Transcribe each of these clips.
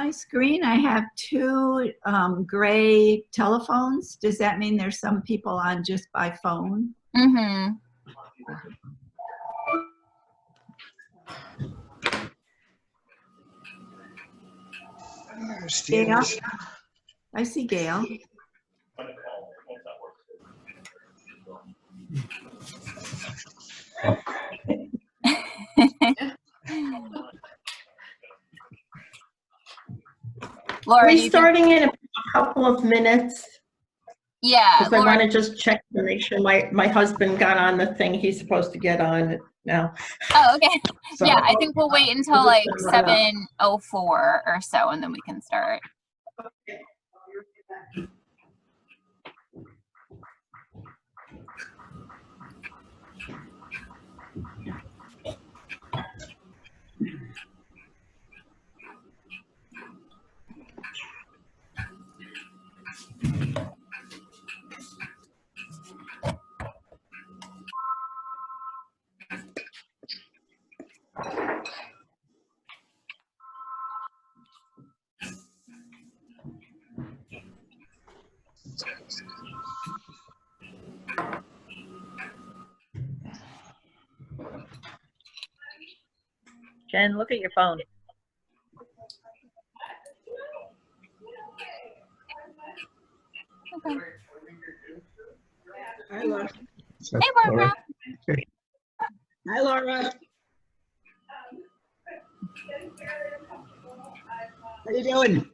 my screen, I have two gray telephones. Does that mean there's some people on just by phone? Mm-hmm. Gail? I see Gail. Laura, Are we starting in a couple of minutes? Yeah, because I want to just check to make sure my husband got on the thing he's supposed to get on now. Oh, okay. So, yeah, I think we'll wait until like Because it's gonna run 7:04 or so, and then we can start. Jen, look at your phone. Okay. Hi, Laura. Hey, Barbara. Hi, Laura. How you doing?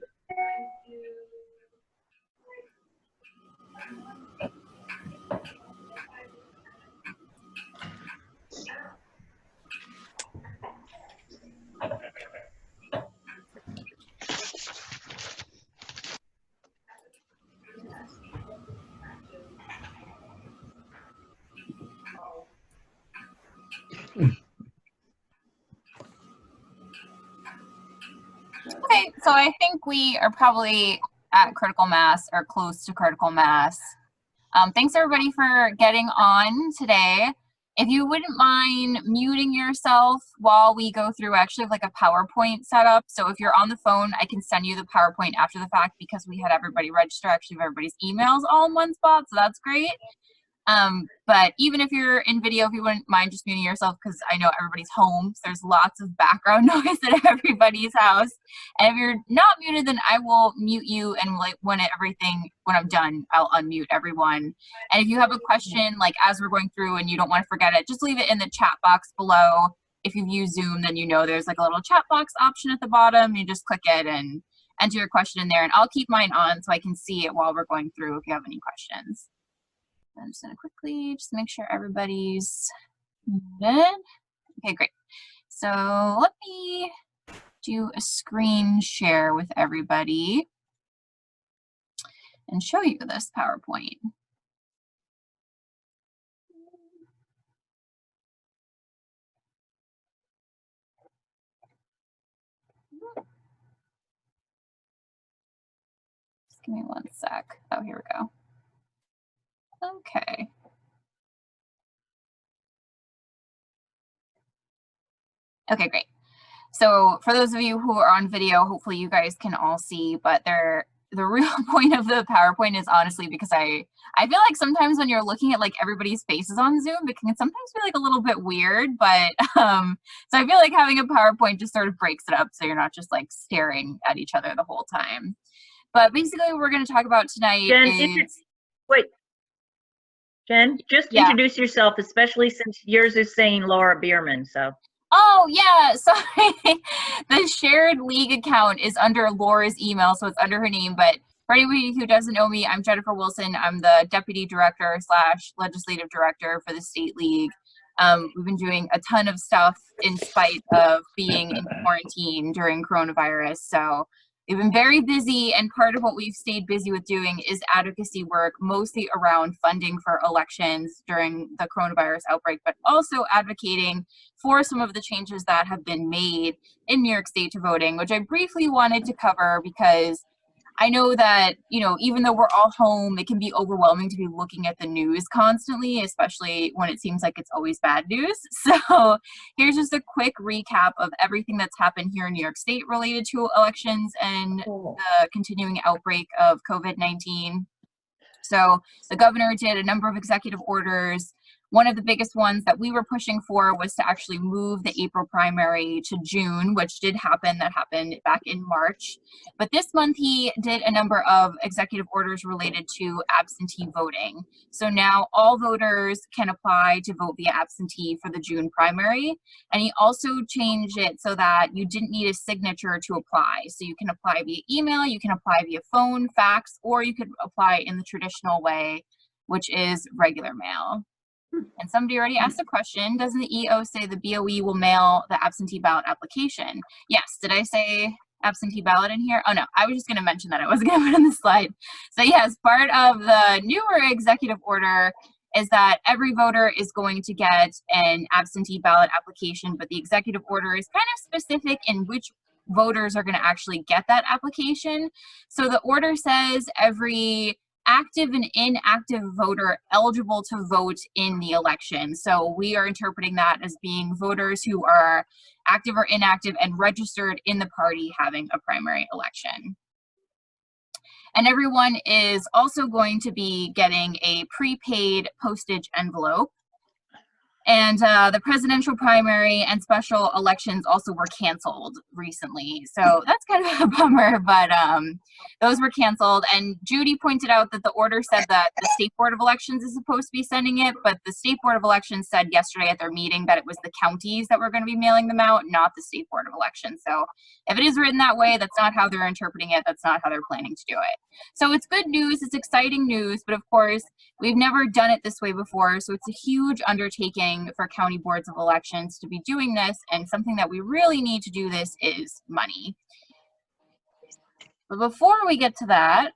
Okay, so I think we are probably at critical mass or close to critical mass. Thanks everybody for getting on today. If you wouldn't mind muting yourself while we go through, I actually have like a PowerPoint set up. So if you're on the phone, I can send you the PowerPoint after the fact because we had everybody register, actually have everybody's emails all in one spot. So that's great. But even if you're in video, if you wouldn't mind just muting yourself, because I know everybody's home, so there's lots of background noise at everybody's house. And if you're not muted, then I will mute you, and like when I'm done, I'll unmute everyone. And if you have a question, like as we're going through and you don't want to forget it, just leave it in the chat box below. If you've used Zoom, then you know there's like a little chat box option at the bottom. You just click it and enter your question in there, and I'll keep mine on so I can see it while we're going through if you have any questions. I'm just going to quickly just make sure everybody's muted. Okay, great. So let me do a screen share with everybody and show you this PowerPoint. Just give me one sec. Oh, here we go. Okay. Okay, great. So for those of you who are on video, hopefully you guys can all see, but the real point of the PowerPoint is honestly because I feel like sometimes when you're looking at like everybody's faces on Zoom, it can sometimes be like a little bit weird, but so I feel like having a PowerPoint just sort of breaks it up so you're not just like staring at each other the whole time. But basically what we're going to talk about tonight is... Wait. Jen, just introduce yourself, especially since yours is saying Laura Bierman, so. Oh, yeah, sorry. The shared league account is under Laura's email, so it's under her name. But for anybody who doesn't know me, I'm Jennifer Wilson. I'm the Deputy Director / Legislative Director for the State League. We've been doing a ton of stuff in spite of being in quarantine during coronavirus. So we've been very busy, and part of what we've stayed busy with doing is advocacy work, mostly around funding for elections during the coronavirus outbreak, but also advocating for some of the changes that have been made in New York State to voting, which I briefly wanted to cover because I know that, you know, even though we're all home, it can be overwhelming to be looking at the news constantly, especially when it seems like it's always bad news. So here's just a quick recap of everything that's happened here in New York State related to elections and the continuing outbreak of COVID-19. So the governor did a number of executive orders. One of the biggest ones that we were pushing for was to actually move the April primary to June, which did happen. That happened back in March. But this month he did a number of executive orders related to absentee voting. So now all voters can apply to vote via absentee for the June primary. And he also changed it so that you didn't need a signature to apply. So you can apply via email, you can apply via phone, fax, or you could apply in the traditional way, which is regular mail. And somebody already asked the question, doesn't the EO say the BOE will mail the absentee ballot application? Yes, did I say absentee ballot in here? Oh no, I was just gonna mention that. I wasn't gonna put it in the slide. So yes, part of the newer executive order is that every voter is going to get an absentee ballot application, but the executive order is kind of specific in which voters are gonna actually get that application. So the order says every active and inactive voter eligible to vote in the election. So we are interpreting that as being voters who are active or inactive and registered in the party having a primary election. And everyone is also going to be getting a prepaid postage envelope. And the presidential primary and special elections also were canceled recently. So that's kind of a bummer, but those were canceled. And Judy pointed out that the order said that the State Board of Elections is supposed to be sending it, but the State Board of Elections said yesterday at their meeting that it was the counties that were going to be mailing them out, not the State Board of Elections. So if it is written that way, that's not how they're interpreting it. That's not how they're planning to do it. So it's good news. It's exciting news, but of course, we've never done it this way before. So it's a huge undertaking for county boards of elections to be doing this, and something that we really need to do this is money. But before we get to that,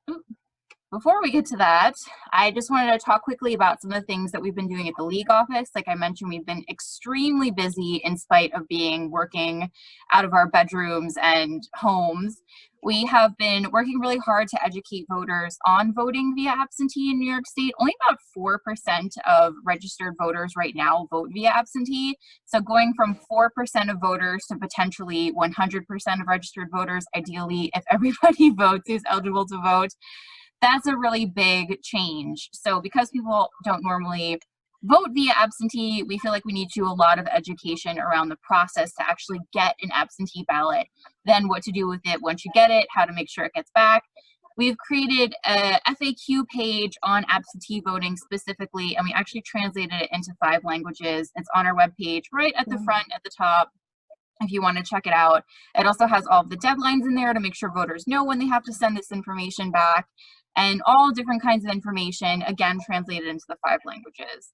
I just wanted to talk quickly about some of the things that we've been doing at the league office. Like I mentioned, we've been extremely busy in spite of being working out of our bedrooms and homes. We have been working really hard to educate voters on voting via absentee in New York State. Only about 4% of registered voters right now vote via absentee. So going from 4% of voters to potentially 100% of registered voters, ideally if everybody votes who's eligible to vote, that's a really big change. So because people don't normally vote via absentee, we feel like we need to do a lot of education around the process to actually get an absentee ballot, then what to do with it once you get it, how to make sure it gets back. We've created a FAQ page on absentee voting specifically, and we actually translated it into 5 languages. It's on our webpage right at the front at the top if you want to check it out. It also has all of the deadlines in there to make sure voters know when they have to send this information back, and all different kinds of information, again, translated into the 5 languages.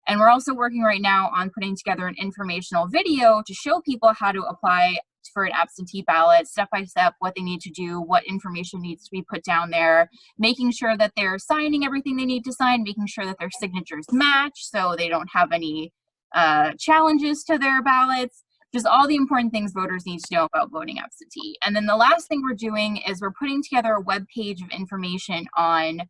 And we're also working right now on putting together an informational video to show people how to apply for an absentee ballot, step by step, what they need to do, what information needs to be put down there, making sure that they're signing everything they need to sign, making sure that their signatures match so they don't have any challenges to their ballots. Just all the important things voters need to know about voting absentee. And then the last thing we're doing is we're putting together a web page of information on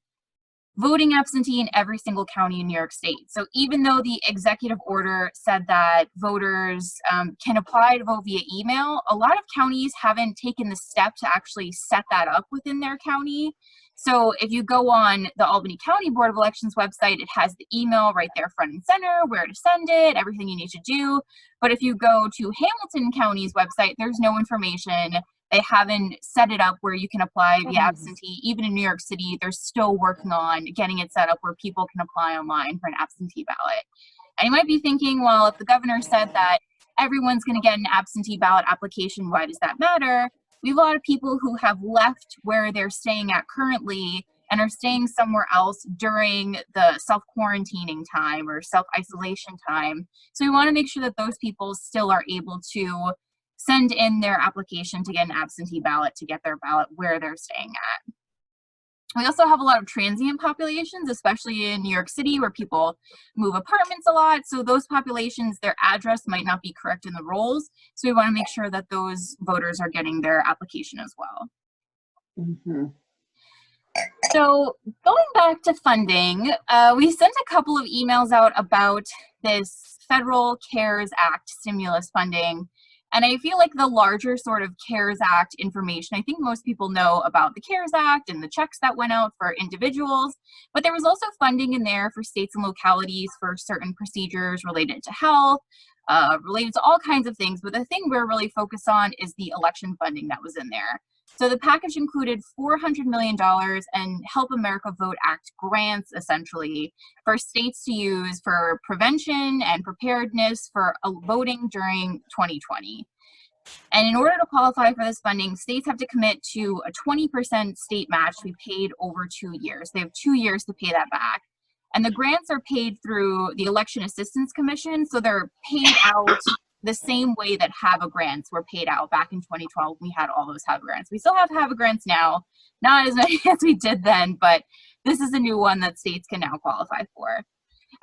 voting absentee in every single county in New York State. So even though the executive order said that voters can apply to vote via email, a lot of counties haven't taken the step to actually set that up within their county. So if you go on the Albany County Board of Elections website, it has the email right there front and center, where to send it, everything you need to do. But if you go to Hamilton County's website, there's no information. They haven't set it up where you can apply via absentee. Even in New York City, they're still working on getting it set up where people can apply online for an absentee ballot. And you might be thinking, well, if the governor said that everyone's going to get an absentee ballot application, why does that matter? We have a lot of people who have left where they're staying at currently and are staying somewhere else during the self-quarantining time or self-isolation time. So we want to make sure that those people still are able to send in their application to get an absentee ballot to get their ballot where they're staying at. We also have a lot of transient populations, especially in New York City, where people move apartments a lot. So those populations, their address might not be correct in the rolls. So we want to make sure that those voters are getting their application as well. So going back to funding, we sent a couple of emails out about this federal CARES Act stimulus funding. And I feel like the larger sort of CARES Act information, I think most people know about the CARES Act and the checks that went out for individuals, but there was also funding in there for states and localities for certain procedures related to health, related to all kinds of things. But the thing we're really focused on is the election funding that was in there. So the package included $400 million and Help America Vote Act grants, essentially, for states to use for prevention and preparedness for voting during 2020. And in order to qualify for this funding, states have to commit to a 20% state match to be paid over 2 years. They have 2 years to pay that back. And the grants are paid through the Election Assistance Commission, so they're paid out the same way that HAVA grants were paid out back in 2012. We had all those HAVA grants. We still have HAVA grants now, not as many as we did then, but this is a new one that states can now qualify for.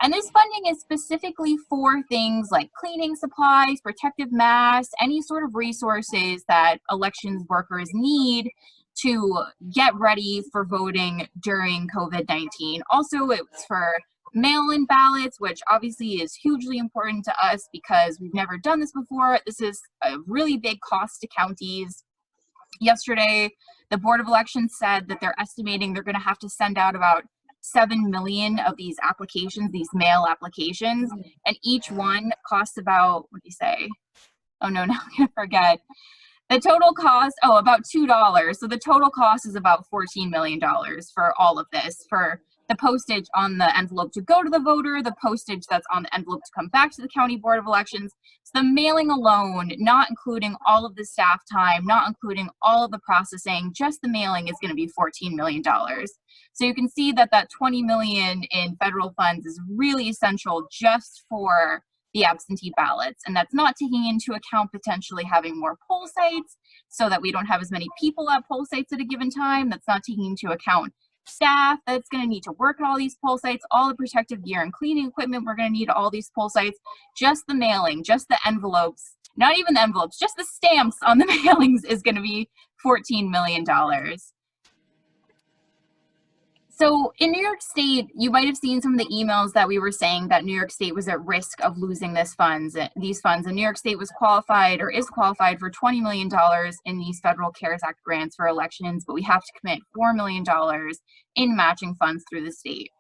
And this funding is specifically for things like cleaning supplies, protective masks, any sort of resources that elections workers need to get ready for voting during COVID-19. Also, it's for mail-in ballots, which obviously is hugely important to us because we've never done this before. This is a really big cost to counties. Yesterday, the Board of Elections said that they're estimating they're going to have to send out about 7 million of these applications, these mail applications, and each one costs about, what do you say? Oh no, now I'm going to forget. The total cost, about $2. So the total cost is about $14 million for all of this, for the postage on the envelope to go to the voter, the postage that's on the envelope to come back to the County Board of Elections. So the mailing alone, not including all of the staff time, not including all of the processing, just the mailing is going to be $14 million. So you can see that that $20 million in federal funds is really essential just for the absentee ballots. And that's not taking into account potentially having more poll sites so that we don't have as many people at poll sites at a given time. That's not taking into account staff that's going to need to work at all these poll sites, all the protective gear and cleaning equipment we're going to need at all these poll sites, just the mailing, just the envelopes, not even the envelopes, just the stamps on the mailings is going to be $14 million. So in New York State, you might have seen some of the emails that we were saying that New York State was at risk of losing these funds. And New York State was qualified or is qualified for $20 million in these federal CARES Act grants for elections, but we have to commit $4 million in matching funds through the state.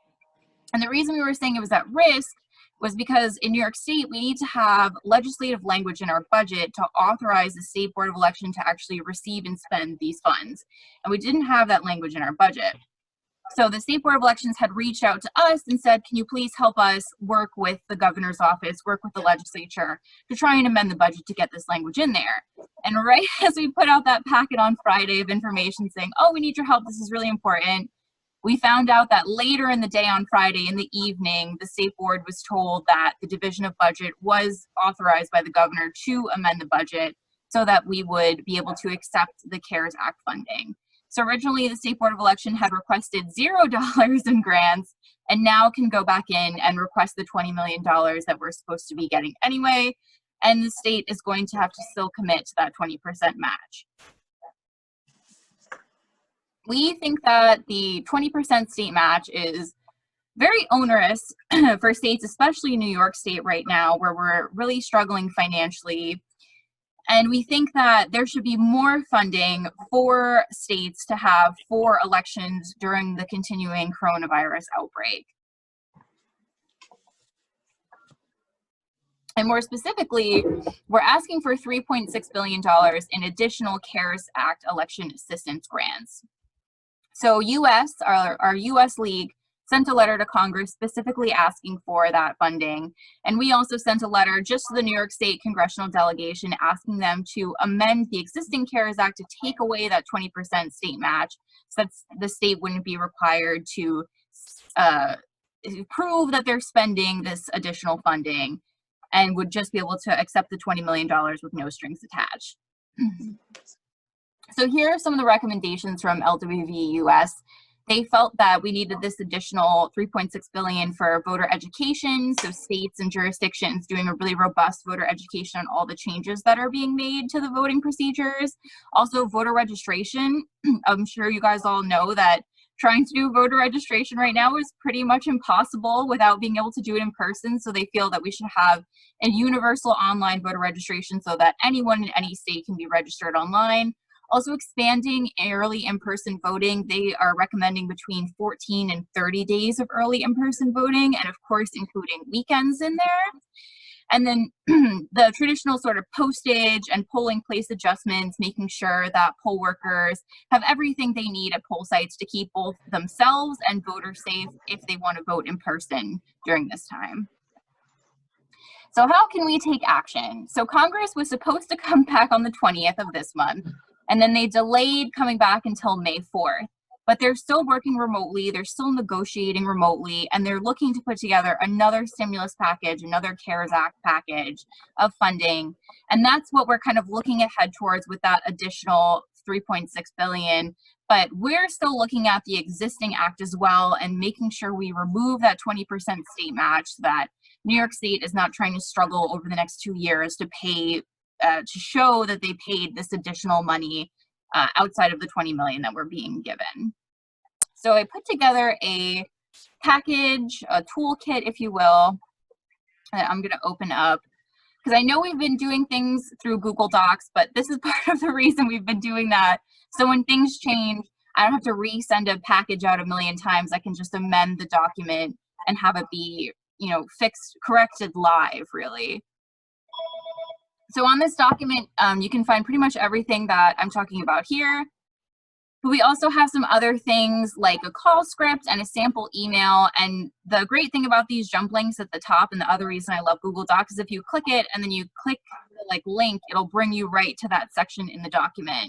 And the reason we were saying it was at risk was because in New York State, we need to have legislative language in our budget to authorize the State Board of Election to actually receive and spend these funds. And we didn't have that language in our budget. So the State Board of Elections had reached out to us and said, can you please help us work with the governor's office, work with the legislature to try and amend the budget to get this language in there. And right as we put out that packet on Friday of information saying, oh, we need your help, this is really important, we found out that later in the day on Friday in the evening, the State Board was told that the Division of Budget was authorized by the governor to amend the budget so that we would be able to accept the CARES Act funding. So originally the State Board of Election had requested $0 in grants and now can go back in and request the $20 million that we're supposed to be getting anyway. And the state is going to have to still commit to that 20% match. We think that the 20% state match is very onerous for states, especially New York State right now, where we're really struggling financially. And we think that there should be more funding for states to have for elections during the continuing coronavirus outbreak. And more specifically, we're asking for $3.6 billion in additional CARES Act election assistance grants. So our US League sent a letter to Congress specifically asking for that funding. And we also sent a letter just to the New York State congressional delegation asking them to amend the existing CARES Act to take away that 20% state match so that the state wouldn't be required to prove that they're spending this additional funding and would just be able to accept the $20 million with no strings attached. So here are some of the recommendations from LWV US. They felt that we needed this additional $3.6 billion for voter education, so states and jurisdictions doing a really robust voter education on all the changes that are being made to the voting procedures. Also, voter registration. I'm sure you guys all know that trying to do voter registration right now is pretty much impossible without being able to do it in person. So they feel that we should have a universal online voter registration so that anyone in any state can be registered online. Also expanding early in-person voting. They are recommending between 14 and 30 days of early in-person voting, and of course including weekends in there. And then the traditional sort of postage and polling place adjustments, making sure that poll workers have everything they need at poll sites to keep both themselves and voters safe if they want to vote in person during this time. So how can we take action? So Congress was supposed to come back on the 20th of this month, and then they delayed coming back until May 4th. But they're still working remotely, they're still negotiating remotely, and they're looking to put together another stimulus package, another CARES Act package of funding. And that's what we're kind of looking ahead towards with that additional $3.6 billion. But we're still looking at the existing act as well and making sure we remove that 20% state match so that New York State is not trying to struggle over the next 2 years to pay, to show that they paid this additional money outside of the 20 million that we're being given. So I put together a package, a toolkit, if you will, that I'm going to open up because I know we've been doing things through Google Docs, but this is part of the reason we've been doing that. So when things change, I don't have to resend a package out a million times. I can just amend the document and have it be, you know, fixed, corrected live, really. So on this document, you can find pretty much everything that I'm talking about here. But we also have some other things like a call script and a sample email. And the great thing about these jump links at the top, and the other reason I love Google Docs, is if you click it and then you click the link, it'll bring you right to that section in the document.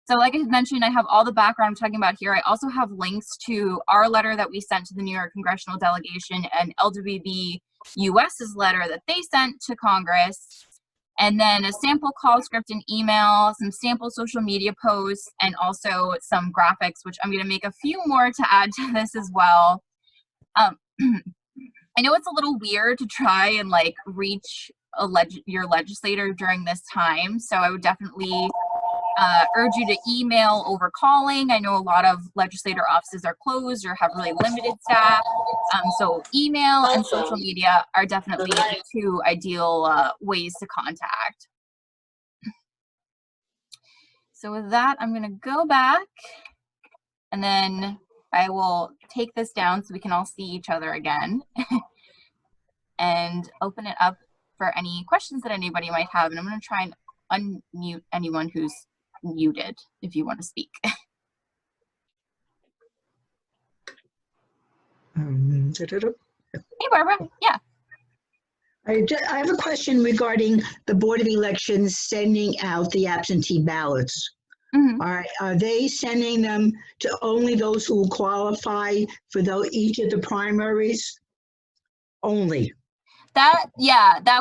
So like I mentioned, I have all the background I'm talking about here. I also have links to our letter that we sent to the New York Congressional Delegation and LWB US's letter that they sent to Congress. And then a sample call script and email, some sample social media posts, and also some graphics, which I'm going to make a few more to add to this as well. I know it's a little weird to try and like reach your legislator during this time, so I would definitely urge you to email over calling. I know a lot of legislator offices are closed or have really limited staff. So email and social media are definitely the two ideal ways to contact. So with that, I'm going to go back and then I will take this down so we can all see each other again and open it up for any questions that anybody might have. And I'm going to try and unmute anyone who's muted if you want to speak. Hey, Barbara. Yeah. I have a question regarding the Board of Elections sending out the absentee ballots. Mm-hmm. Are they sending them to only those who qualify for each of the primaries? Only? That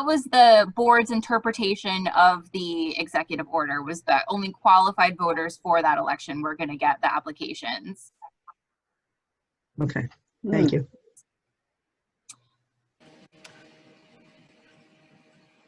was the board's interpretation of the executive order, was that only qualified voters for that election were going to get the applications. Okay, thank you.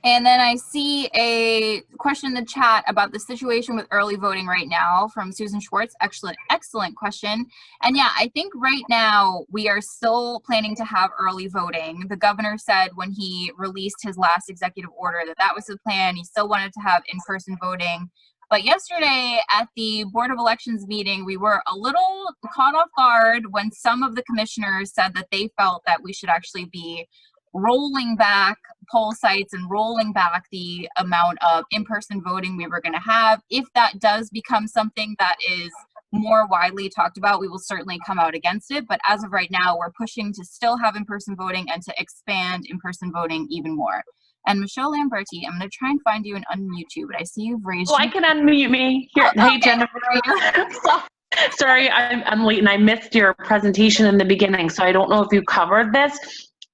And then I see a question in the chat about the situation with early voting right now from Susan Schwartz. Excellent question. And yeah, I think right now we are still planning to have early voting. The governor said when he released his last executive order that was the plan. He still wanted to have in-person voting. But yesterday at the Board of Elections meeting, we were a little caught off guard when some of the commissioners said that they felt that we should actually be rolling back poll sites and rolling back the amount of in-person voting we were going to have. If that does become something that is more widely talked about, we will certainly come out against it. But as of right now, we're pushing to still have in-person voting and to expand in-person voting even more. And Michelle Lamberti, I'm going to try and find you and unmute you, but I see you've raised I can unmute me. Here, Oh, hey, okay. Jennifer. Sorry, I'm late and I missed your presentation in the beginning, so I don't know if you covered this.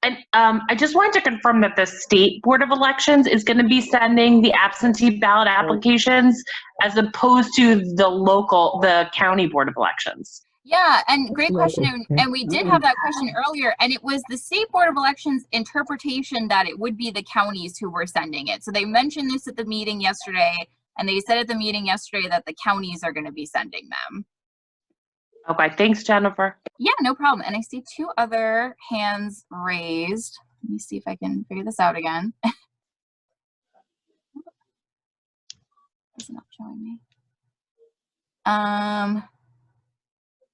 And I just wanted to confirm that the State Board of Elections is going to be sending the absentee ballot applications as opposed to the county Board of Elections. Yeah, and great question. And we did have that question earlier, and it was the State Board of Elections interpretation that it would be the counties who were sending it. So they mentioned this at the meeting yesterday, and they said at the meeting yesterday that the counties are going to be sending them. Okay, thanks, Jennifer. Yeah, no problem. And I see 2 other hands raised. Let me see if I can figure this out again. It's not showing me.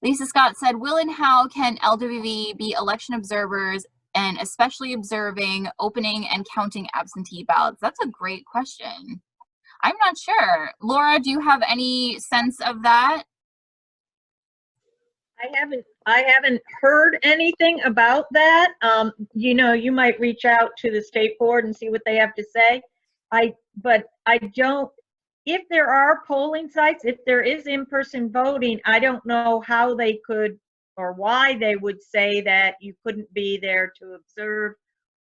Lisa Scott said, will and how can LWV be election observers and especially observing opening and counting absentee ballots? That's a great question. I'm not sure. Laura, do you have any sense of that? I haven't heard anything about that. You know, you might reach out to the state board and see what they have to say. But I don't, if there are polling sites, if there is in-person voting, I don't know how they could or why they would say that you couldn't be there to observe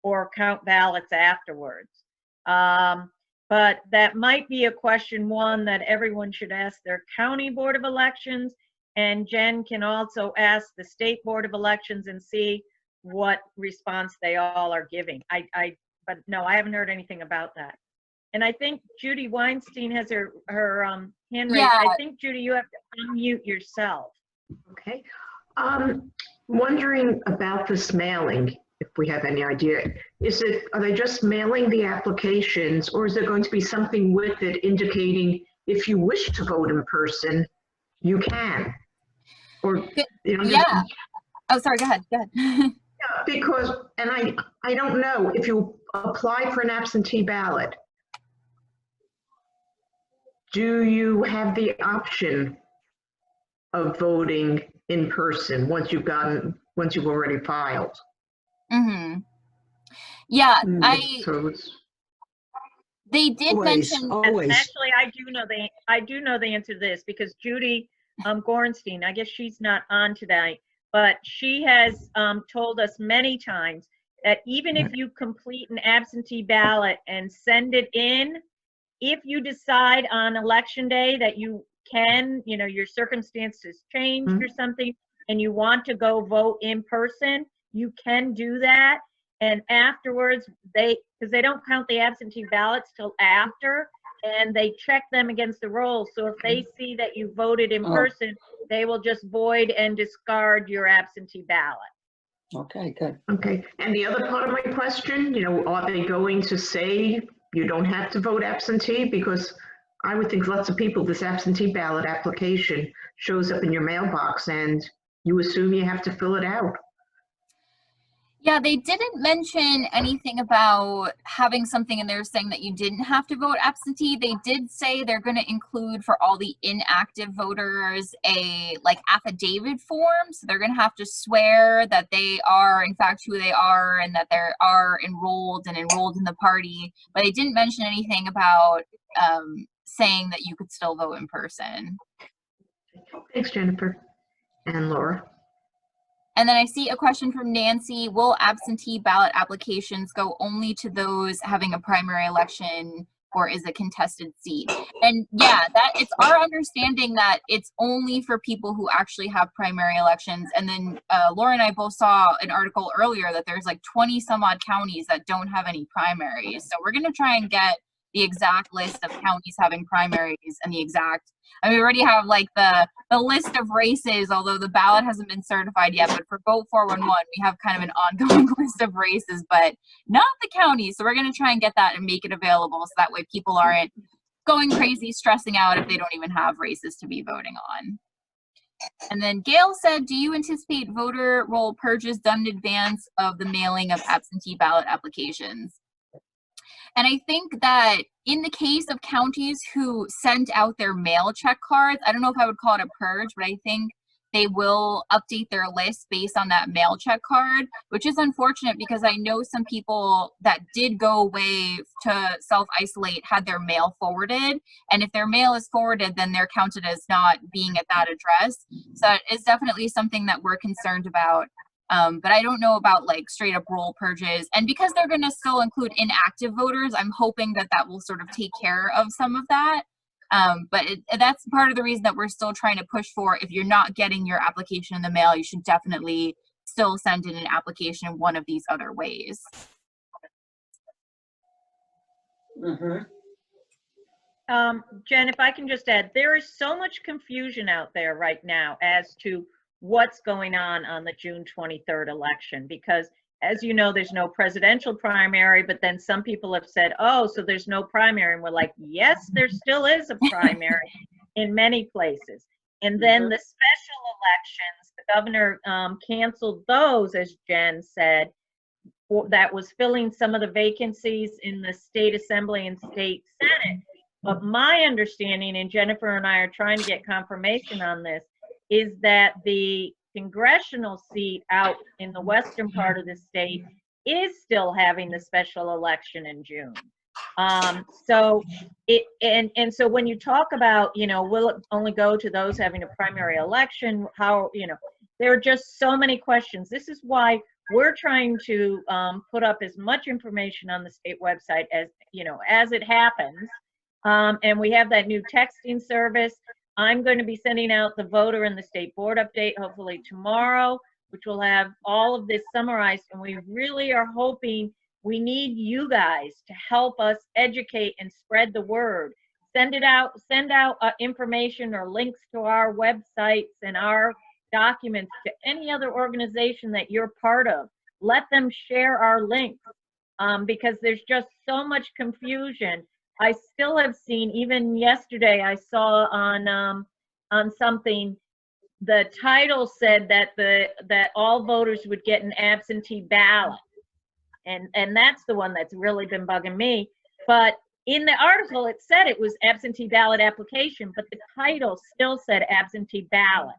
or count ballots afterwards. But that might be a question, one, that everyone should ask their county board of elections. And Jen can also ask the state board of elections and see what response they all are giving. But no, I haven't heard anything about that. And I think Judy Weinstein has her hand raised. Yeah. I think, Judy, you have to unmute yourself. Okay. Wondering about this mailing, if we have any idea. Are they just mailing the applications, or is there going to be something with it indicating if you wish to vote in person, you can? Or, you know, Yeah. Oh, sorry, go ahead. Yeah, because, and I don't know, if you apply for an absentee ballot, do you have the option of voting in person once you've already filed? Mm-hmm. Yeah, So it's, they did Always, mention. always. Actually, I do know the answer to this, because Judy Gorenstein, I guess she's not on tonight, but she has told us many times that even if you complete an absentee ballot and send it in, if you decide on election day that you can, you know, your circumstances changed or something, and you want to go vote in person, you can do that. And afterwards, because they don't count the absentee ballots till after, and they check them against the rolls. So if they see that you voted in person, they will just void and discard your absentee ballot. Okay, good. okay. And the other part of my question, you know, are they going to say you don't have to vote absentee? Because I would think lots of people, this absentee ballot application shows up in your mailbox and you assume you have to fill it out. Yeah, they didn't mention anything about having something in there saying that you didn't have to vote absentee. They did say they're going to include for all the inactive voters a like affidavit form. So they're going to have to swear that they are in fact who they are and that they are enrolled in the party. But they didn't mention anything about saying that you could still vote in person. Thanks, Jennifer and Laura. And then I see a question from Nancy. Will absentee ballot applications go only to those having a primary election, or is it contested seat? And yeah, that it's our understanding that it's only for people who actually have primary elections. And then Laura and I both saw an article earlier that there's like 20 some odd counties that don't have any primaries. So we're gonna try and get the exact list of counties having primaries and the exact, I mean, we already have like the list of races, although the ballot hasn't been certified yet, but for Vote 411, we have kind of an ongoing list of races, but not the counties. So we're going to try and get that and make it available so that way people aren't going crazy, stressing out if they don't even have races to be voting on. And then Gail said, do you anticipate voter roll purges done in advance of the mailing of absentee ballot applications? And I think that in the case of counties who sent out their mail check cards, I don't know if I would call it a purge, but I think they will update their list based on that mail check card, which is unfortunate because I know some people that did go away to self-isolate had their mail forwarded. And if their mail is forwarded, then they're counted as not being at that address. So it's definitely something that we're concerned about. But I don't know about like straight up roll purges. And because they're going to still include inactive voters, I'm hoping that that will sort of take care of some of that. But that's part of the reason that we're still trying to push for, if you're not getting your application in the mail, you should definitely still send in an application in one of these other ways. Jen, if I can just add, there is so much confusion out there right now as to what's going on the June 23rd election, because as you know, there's no presidential primary, but then some people have said, oh, so there's no primary. And we're like, yes, there still is a primary in many places. And then the special elections, the governor canceled those, as Jen said, that was filling some of the vacancies in the state assembly and state senate. But my understanding, and Jennifer and I are trying to get confirmation on this, is that the congressional seat out in the western part of the state is still having the special election in June. So so when you talk about, you know, will it only go to those having a primary election? How, you know, there are just so many questions. This is why we're trying to put up as much information on the state website as, you know, as it happens. And we have that new texting service. I'm going to be sending out the voter and the state board update hopefully tomorrow, which will have all of this summarized. And we really are hoping, we need you guys to help us educate and spread the word. Send out information or links to our websites and our documents to any other organization that you're part of. Let them share our links because there's just so much confusion. I still have seen, even yesterday I saw on something, the title said that all voters would get an absentee ballot. And that's the one that's really been bugging me. But in the article, it said it was absentee ballot application, but the title still said absentee ballot.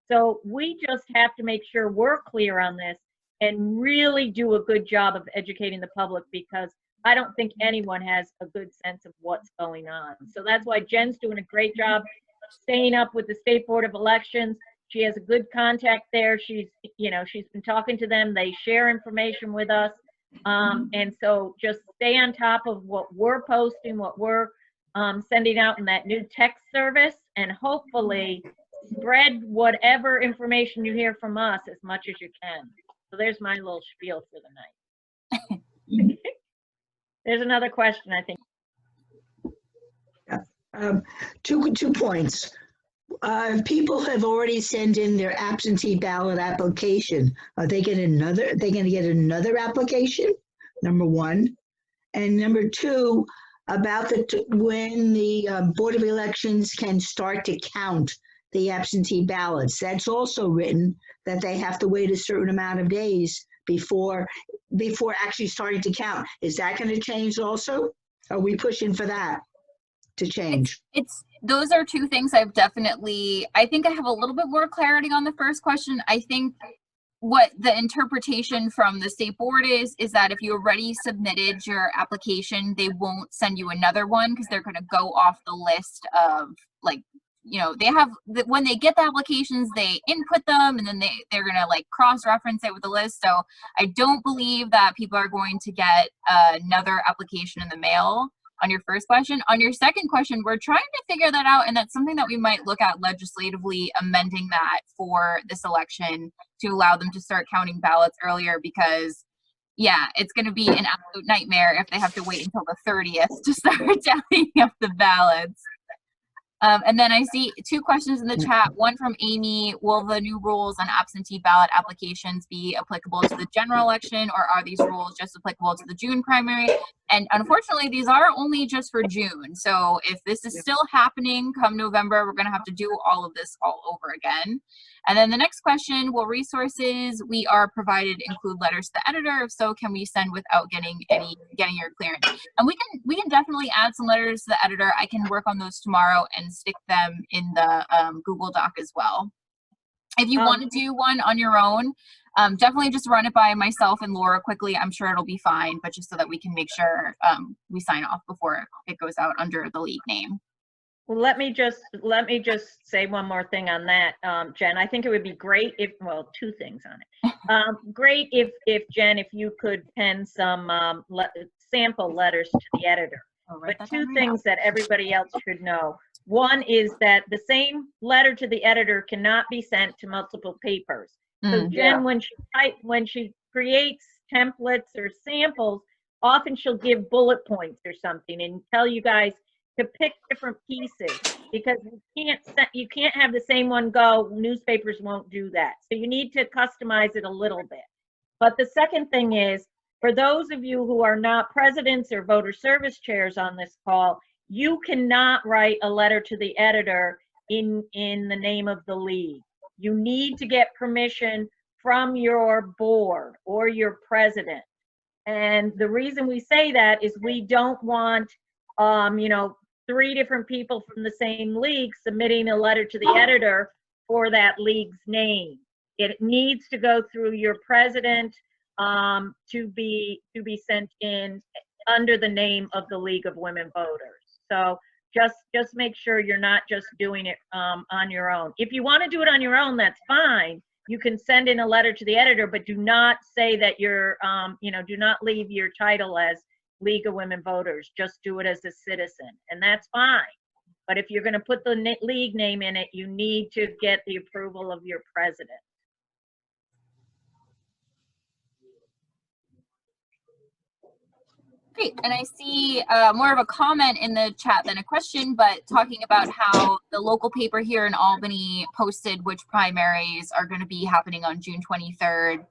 So we just have to make sure we're clear on this and really do a good job of educating the public, because I don't think anyone has a good sense of what's going on. So that's why Jen's doing a great job staying up with the State Board of Elections. She has a good contact there. She's been talking to them. They share information with us. And so just stay on top of what we're posting, what we're sending out in that new text service, and hopefully spread whatever information you hear from us as much as you can. So there's my little spiel for the night. There's another question, I think. Two points. People have already sent in their absentee ballot application. Are they going to get another application? Number one. And number two, about when the Board of Elections can start to count the absentee ballots. That's also written that they have to wait a certain amount of days before actually starting to count. Is that going to change also? Are we pushing for that to change? Those are two things I think I have a little bit more clarity on the first question. I think what the interpretation from the state board is that if you already submitted your application, they won't send you another one because they're going to go off the list of, like, you know, they have, when they get the applications, they input them and then they're going to like cross-reference it with the list. So I don't believe that people are going to get another application in the mail. On your first question. On your second question, we're trying to figure that out, and that's something that we might look at legislatively, amending that for this election to allow them to start counting ballots earlier, because yeah, it's going to be an absolute nightmare if they have to wait until the 30th to start tallying up the ballots. And then I see two questions in the chat. One from Amy: will the new rules on absentee ballot applications be applicable to the general election, or are these rules just applicable to the June primary? And unfortunately, these are only just for June. So if this is still happening come November, we're going to have to do all of this all over again. And then the next question: will resources we are provided include letters to the editor? If so, can we send without getting your clearance? And we can definitely add some letters to the editor. I can work on those tomorrow and stick them in the Google Doc as well. If you want to do one on your own, definitely just run it by myself and Laura quickly. I'm sure it'll be fine, but just so that we can make sure we sign off before it goes out under the league name. Well, let me just say one more thing on that, Jen. I think it would be great if, well, two things on it. Great if Jen, if you could pen some sample letters to the editor. But two things that everybody else should know. One is that the same letter to the editor cannot be sent to multiple papers. So Jen, when she creates templates or samples, often she'll give bullet points or something and tell you guys, to pick different pieces, because you can't have the same one go. Newspapers won't do that. So you need to customize it a little bit. But the second thing is, for those of you who are not presidents or voter service chairs on this call, you cannot write a letter to the editor in the name of the league. You need to get permission from your board or your president. And the reason we say that is we don't want, 3 different people from the same league submitting a letter to the editor for that league's name. It needs to go through your president to be sent in under the name of the League of Women Voters. So just make sure you're not just doing it on your own. If you want to do it on your own, that's fine. You can send in a letter to the editor, but do not say that you're, do not leave your title as League of Women Voters. Just do it as a citizen, and that's fine. But if you're going to put the league name in it, you need to get the approval of your president. Great, and I see more of a comment in the chat than a question, but talking about how the local paper here in Albany posted which primaries are going to be happening on June 23rd.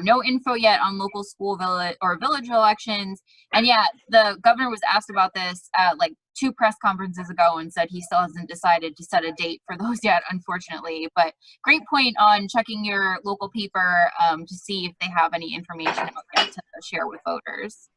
No info yet on local school, village, or village elections. And yet the governor was asked about this like 2 press conferences ago and said he still hasn't decided to set a date for those yet, unfortunately. But great point on checking your local paper to see if they have any information about that to share with voters.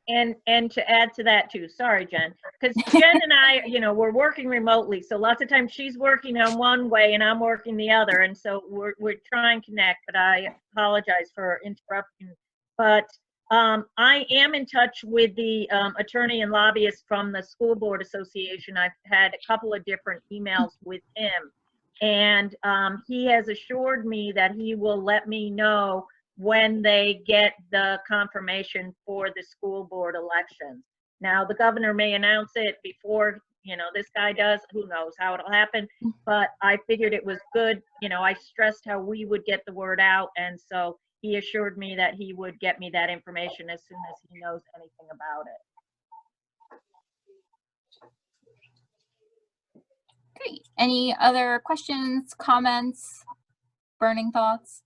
And to add to that too, sorry, Jen, because Jen and I, we're working remotely. So lots of times she's working on one way and I'm working the other. And so we're trying to connect, but I apologize for interrupting. But I am in touch with the attorney and lobbyist from the School Board Association. I've had a couple of different emails with him, and he has assured me that he will let me know when they get the confirmation for the school board elections. Now, the governor may announce it before, this guy does. Who knows how it'll happen, but I figured it was good. I stressed how we would get the word out, and so he assured me that he would get me that information as soon as he knows anything about it. Great. Any other questions, comments, burning thoughts?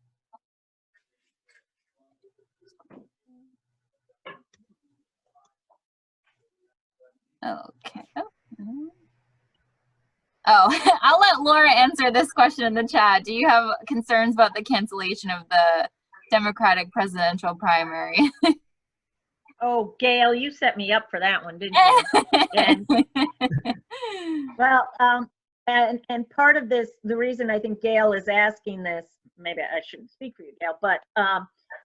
Okay. Oh, I'll let Laura answer this question in the chat. Do you have concerns about the cancellation of the Democratic presidential primary? Oh, Gail, you set me up for that one, didn't you? Well, and part of this, the reason I think Gail is asking this, maybe I shouldn't speak for you, Gail, but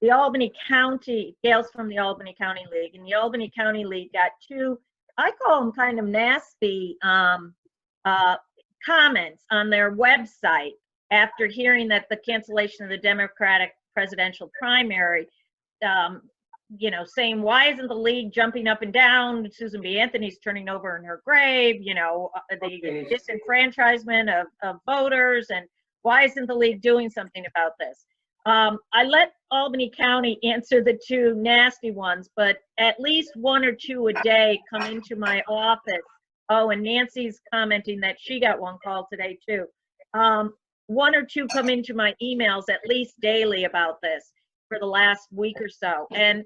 the Albany County, Gail's from the Albany County League, and the Albany County League got 2, I call them kind of nasty comments on their website after hearing that the cancellation of the Democratic presidential primary, saying, why isn't the league jumping up and down? Susan B. Anthony's turning over in her grave, the disenfranchisement of voters, and why isn't the league doing something about this? I let Albany County answer the 2 nasty ones, but at least 1 or 2 a day come into my office. Oh, and Nancy's commenting that she got 1 call today too. 1 or 2 come into my emails at least daily about this for the last week or so. And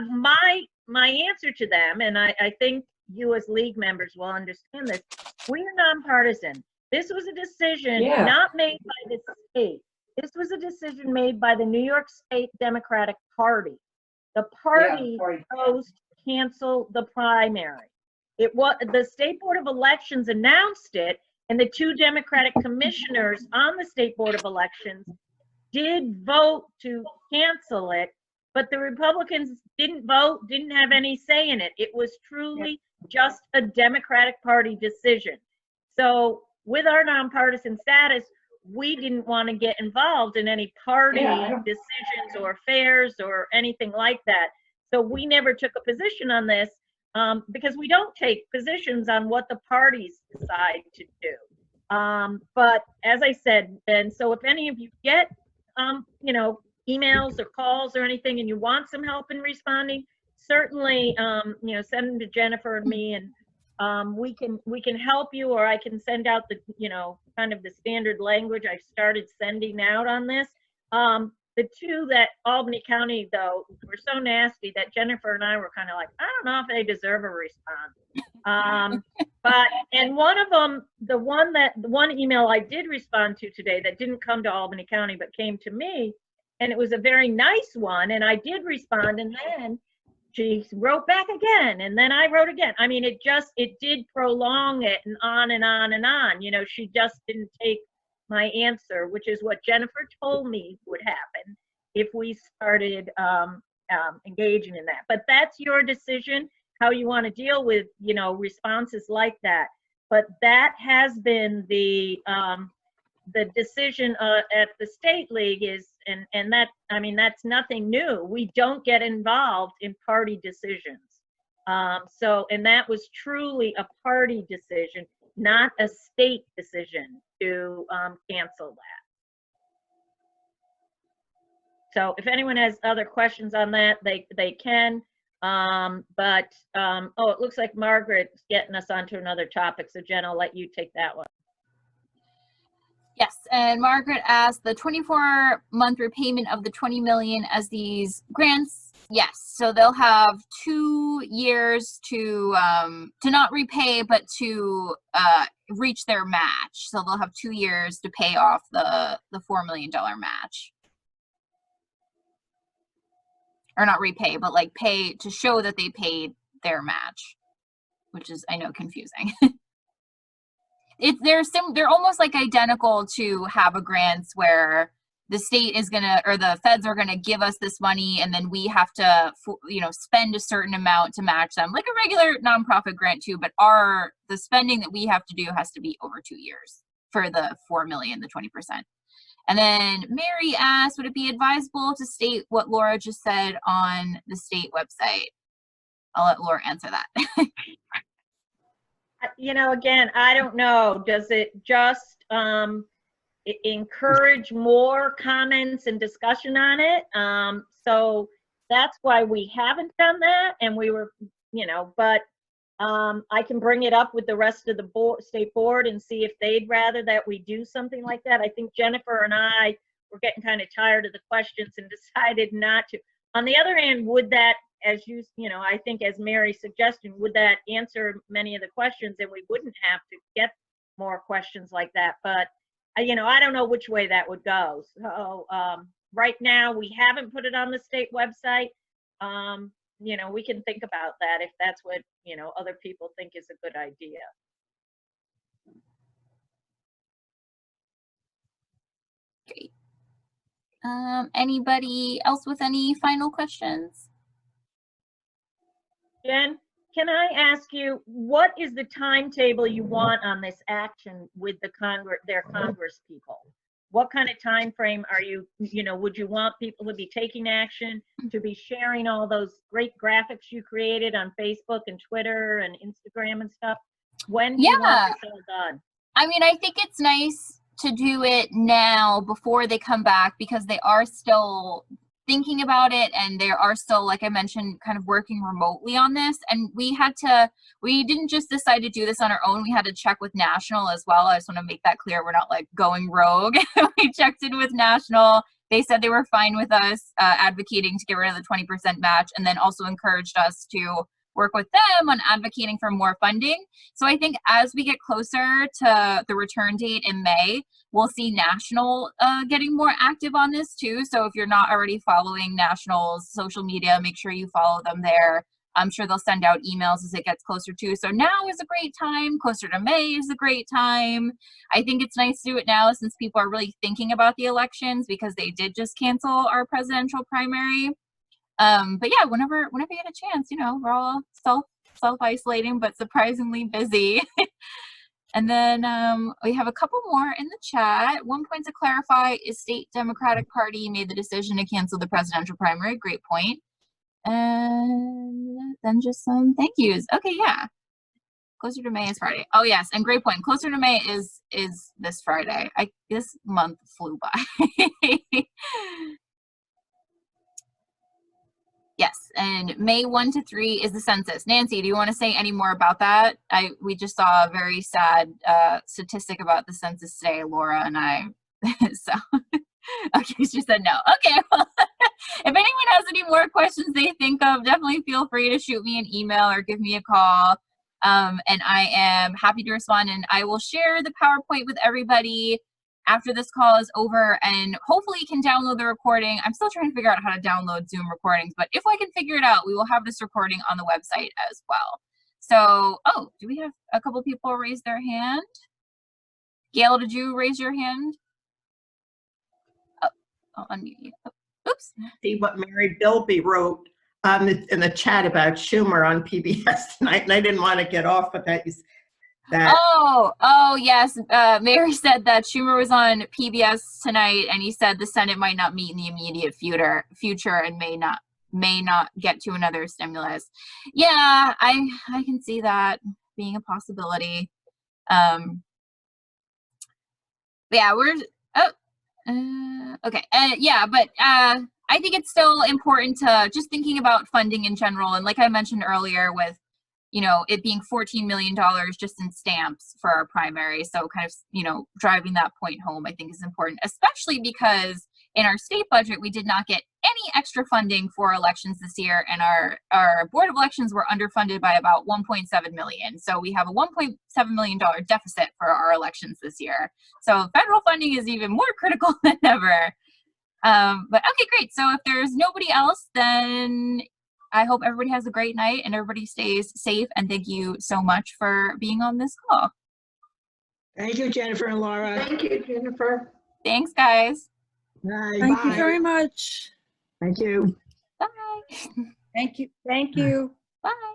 my answer to them, and I think you as league members will understand this, we are nonpartisan. This was a decision not made by the state. This was a decision made by the New York State Democratic Party. The party chose to cancel the primary. It was the State Board of Elections announced it, and the 2 Democratic commissioners on the State Board of Elections did vote to cancel it, but the Republicans didn't vote, didn't have any say in it. It was truly just a Democratic Party decision. So with our nonpartisan status, we didn't want to get involved in any party decisions or affairs or anything like that. So we never took a position on this because we don't take positions on what the parties decide to do. But as I said, and so if any of you get, emails or calls or anything and you want some help in responding, certainly, send them to Jennifer and me, and we can help you, or I can send out the, kind of the standard language I started sending out on this. The two that Albany County, though, were so nasty that Jennifer and I were kind of like, I don't know if they deserve a response. But, and one of them, the one email I did respond to today that didn't come to Albany County, but came to me, and it was a very nice one, and I did respond, and then she wrote back again, and then I wrote again. I mean, it did prolong it and on and on and on. She just didn't take my answer, which is what Jennifer told me would happen if we started engaging in that. But that's your decision, how you want to deal with, responses like that. But that has been the decision at the state league is, and that, I mean, that's nothing new. We don't get involved in party decisions. And that was truly a party decision, not a state decision to cancel that. So if anyone has other questions on that, they can. Oh, it looks like Margaret's getting us onto another topic. So Jen, I'll let you take that one. Yes, and Margaret asked the 24-month repayment of the 20 million as these grants. Yes, so they'll have 2 years to not repay, but to reach their match. So they'll have 2 years to pay off the $4 million match, or not repay, but like pay to show that they paid their match, which is, I know, confusing. They're almost like identical to HAVA grants, where the state is gonna, or the feds are gonna give us this money, and then we have to, spend a certain amount to match them, like a regular nonprofit grant too. But the spending that we have to do has to be over 2 years for the 4 million, the 20%. And then Mary asked, would it be advisable to state what Laura just said on the state website? I'll let Laura answer that. Again, I don't know. Does it just encourage more comments and discussion on it? So that's why we haven't done that. And we were, but I can bring it up with the rest of the state board and see if they'd rather that we do something like that. I think Jennifer and I were getting kind of tired of the questions and decided not to. On the other hand, would that, as I think as Mary's suggestion, would that answer many of the questions, and we wouldn't have to get more questions like that? But, I don't know which way that would go. So right now we haven't put it on the state website. We can think about that if that's what, other people think is a good idea. Great. Anybody else with any final questions? Jen, can I ask you, what is the timetable you want on this action with their Congress people? What kind of time frame are you, would you want people to be taking action, to be sharing all those great graphics you created on Facebook and Twitter and Instagram and stuff? When do you want this all done? I mean, I think it's nice to do it now before they come back, because they are still thinking about it, and they are still, like I mentioned, kind of working remotely on this. And we didn't just decide to do this on our own. We had to check with National as well. I just want to make that clear. We're not like going rogue. We checked in with National. They said they were fine with us advocating to get rid of the 20% match, and then also encouraged us to work with them on advocating for more funding. So I think as we get closer to the return date in May, we'll see National getting more active on this too. So if you're not already following National's social media, make sure you follow them there. I'm sure they'll send out emails as it gets closer to. So now is a great time. Closer to May is a great time. I think it's nice to do it now since people are really thinking about the elections, because they did just cancel our presidential primary. But yeah, whenever you get a chance, we're all self-isolating, but surprisingly busy. And then we have a couple more in the chat. One point to clarify is State Democratic Party made the decision to cancel the presidential primary. Great point. And then just some thank yous. Okay, yeah. Closer to May is Friday. Oh yes, and great point. Closer to May is this Friday. This month flew by. Yes, and May 1 to 3 is the census. Nancy, do you want to say any more about that? We just saw a very sad statistic about the census today, Laura and I. So, okay, she said no. Okay, well, if anyone has any more questions they think of, definitely feel free to shoot me an email or give me a call. And I am happy to respond, and I will share the PowerPoint with everybody after this call is over, and hopefully you can download the recording. I'm still trying to figure out how to download Zoom recordings, but if I can figure it out, we will have this recording on the website as well. So, oh, do we have a couple people raise their hand? Gail, did you raise your hand? Oh, I'll unmute you. Oh, oops. See what Mary Bilby wrote in the chat about Schumer on PBS tonight, and I didn't want to get off of that. Oh, yes. Mary said that Schumer was on PBS tonight, and he said the Senate might not meet in the immediate future and may not get to another stimulus. Yeah, I can see that being a possibility. Yeah, okay. Yeah, but I think it's still important to just thinking about funding in general, and like I mentioned earlier, with it being $14 million just in stamps for our primary. So kind of, driving that point home, I think is important, especially because in our state budget, we did not get any extra funding for elections this year. And our Board of Elections were underfunded by about $1.7 million. So we have a $1.7 million deficit for our elections this year. So federal funding is even more critical than ever. But okay, great. So if there's nobody else, then I hope everybody has a great night and everybody stays safe, and thank you so much for being on this call. Thank you, Jennifer and Laura. Thank you, Jennifer. Thanks, guys. Bye. Thank you Bye. very much. Thank you. Bye. Thank you. Thank you. Bye.